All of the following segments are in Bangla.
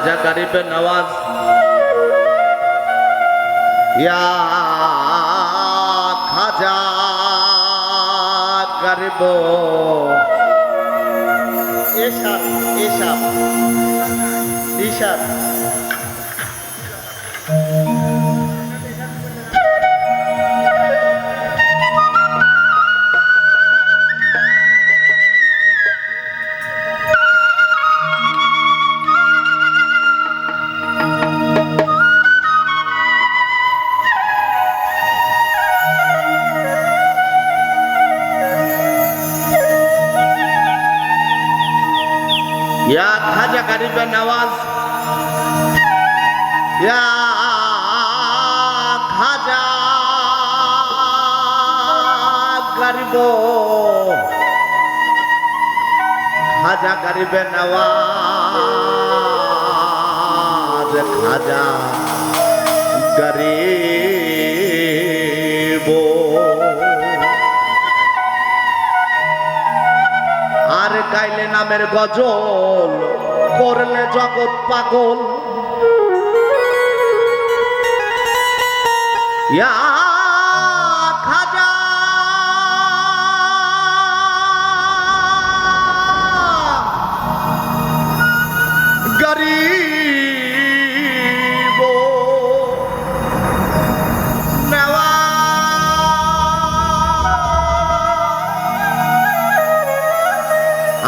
खाजा गरीब नवाज या खाजा गरीब या खाजा गरीब नवाज या खाजा गरीब खाजा गरीब नवाज खाजा गरीब আর গাইলে নামের গজল করলে জগৎ পাগল ইয়া খাজা গরিব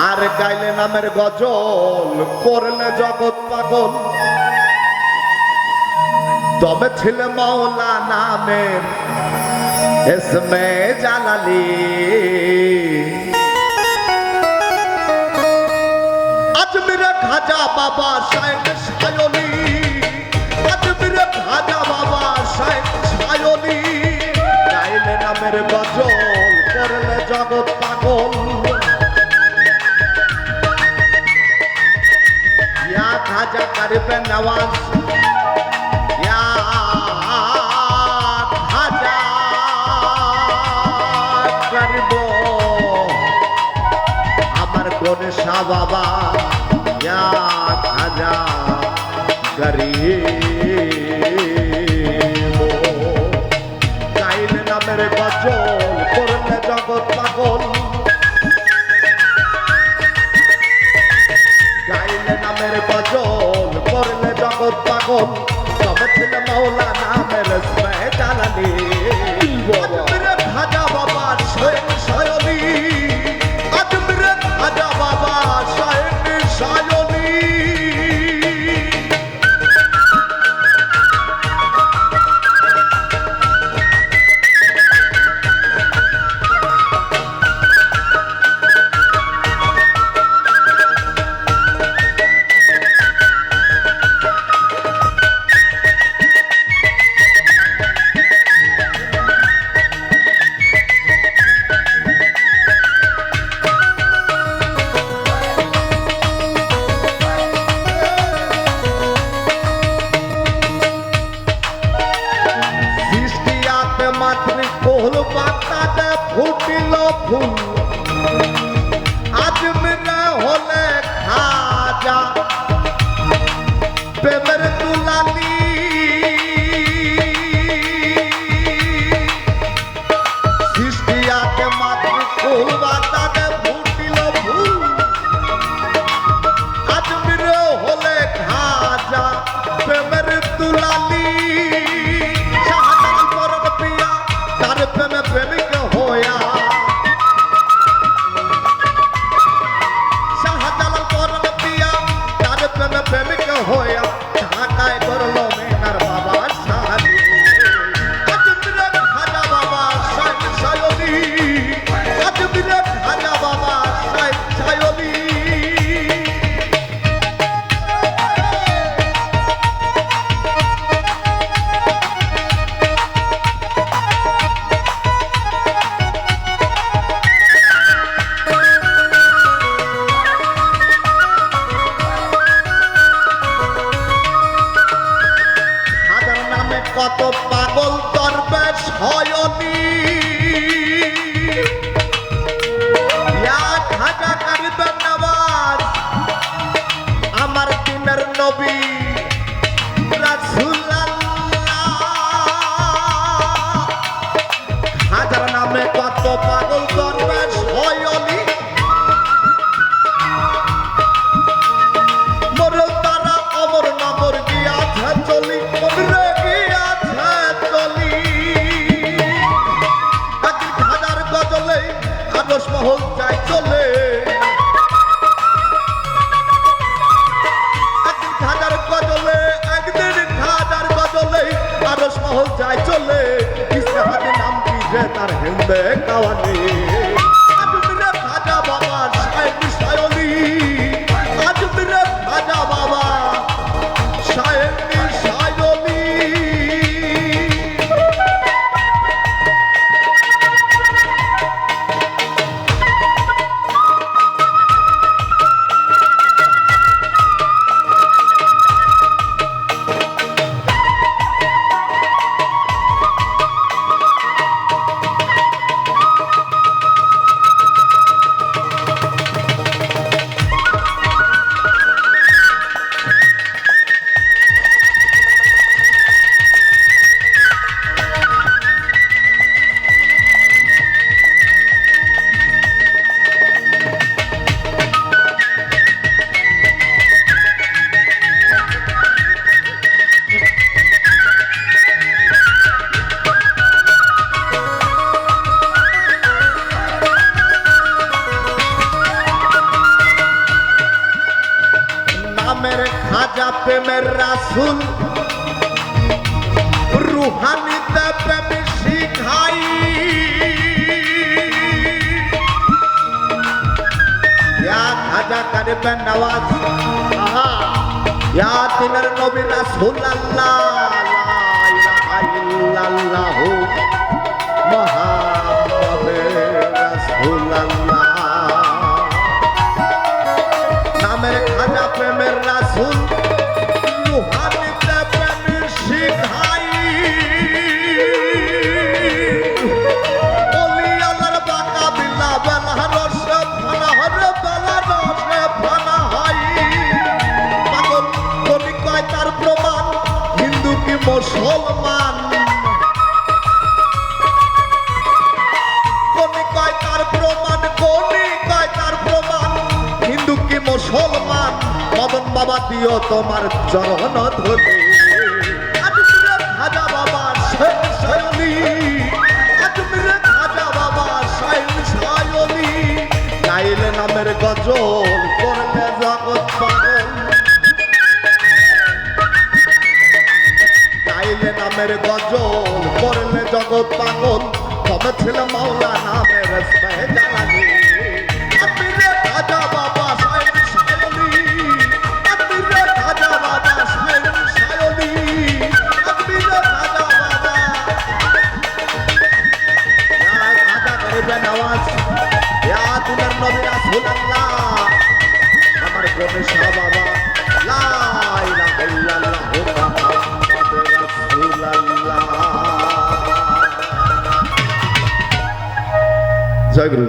আর গাইলে নামের গজল করলে জগৎ পাগল তবে ছিল মাওলা নামের ইসমে জালালি আজমিরে খাজা বাবা শাইখ সায়লি আজমিরে খাজা বাবা শাইখ সায়লি গাইলে নামের গজল করলে জগৎ পাগল खाजा गरीब नवाज या खाजा गरीब আমার গণেশা বাবা या खाजा गरीब গাইলে নামের গজল করলে জগৎ পাগল গজল করলে জগৎ পাগল তবে ছিল মাওলা নামের ইসমে জালালি আজমিরে খাজা বাবা শাইখ সায়লি আজমিরে খাজা বাবা শাইখ সায়লি ফুল পাতাতে ফুটিল ফুল আজমিরে হলে খাজা প্রেমের দুলালি সৃষ্টিয়াতে মাতৃ ফুল পাতাতে ফুটিল ফুল আজমিরে হলে খাজা প্রেমের দুলালি প্রেমিক হইয়া শাহজালাল করল পিয়া তার প্রেমে প্রেমিক হইয়া ঢাকায় করলো মেনার বাবা শাহালি আজমিরে খাজা বাবা শাইখ সায়লি আজমিরে খাজা বাবা শাইখ সায়লি কত পাগল দরবেশ হয়নি খাজা গরিব নওয়াজ আমার দিনের নবী রাসূলুল্লাহ হাজার নামে কত পাগল দরবেশ হয় অলি মোর তারা অমর নগর গিয়াছে চলি মরে গিয়াছে চলি একদিন হাজার গজলে আরশ মহল চাই চলে আরশ মহল যায় চলে ইসলামের নাম কি যে তার হিন্দে কাওয়ানি আজমিরে খাজা বাবা সাহেব সায়লি আজমিরে খাজা বাবা সাহেব সায়লি নামের খাজা প্রেমের রাসূল রুহানিতে প্রেম শিখাই ইয়া খাজা করবে নওয়াজ ইয়া তিনের নবী রাসূলুল্লাহ লা ইলাহা ইল্লাল্লাহু মুহাম্মাদুর রাসূলুল্লাহ নামের খাজা প্রেমের রাসূল রুহানিতে প্রেমের শিখাই ওলি আল্লাহর বাঁকা বিল্লাহ বেলা রসে ফানা হরে বেলা রসে ফানা হয় পাগল কোনি কয় তার প্রমাণ হিন্দু কি মুসলমান কোনি কয় তার প্রমাণ কোনি কয় তার প্রমাণ হিন্দু কি মুসলমান মদন বাবা দিও তোমার চরণ ধরে আজমিরে খাজা বাবা শেখ সায়লি আজমিরে খাজা বাবা শেখ সায়লি গাইলে নামের গজল করলে জগৎ পাগল গাইলে নামের গজল করলে জগৎ পাগল তবে ছিল মাওলা নামের রাস্তায় জ্বালানি আজমিরে খাজা বাবা শেখ সায়লি আজমিরে খাজা বাবা শেখ সায়লি আজমিরে খাজা বাবা ইয়া খাজা করবে নওয়াজ ইয়া দুলার নবী রাসূলুল্লাহ আমার প্রেমে শাহ বাবা লা ইলাহা ইল্লাল্লাহু মুহাম্মাদুর রাসূলুল্লাহ জয় গুরু।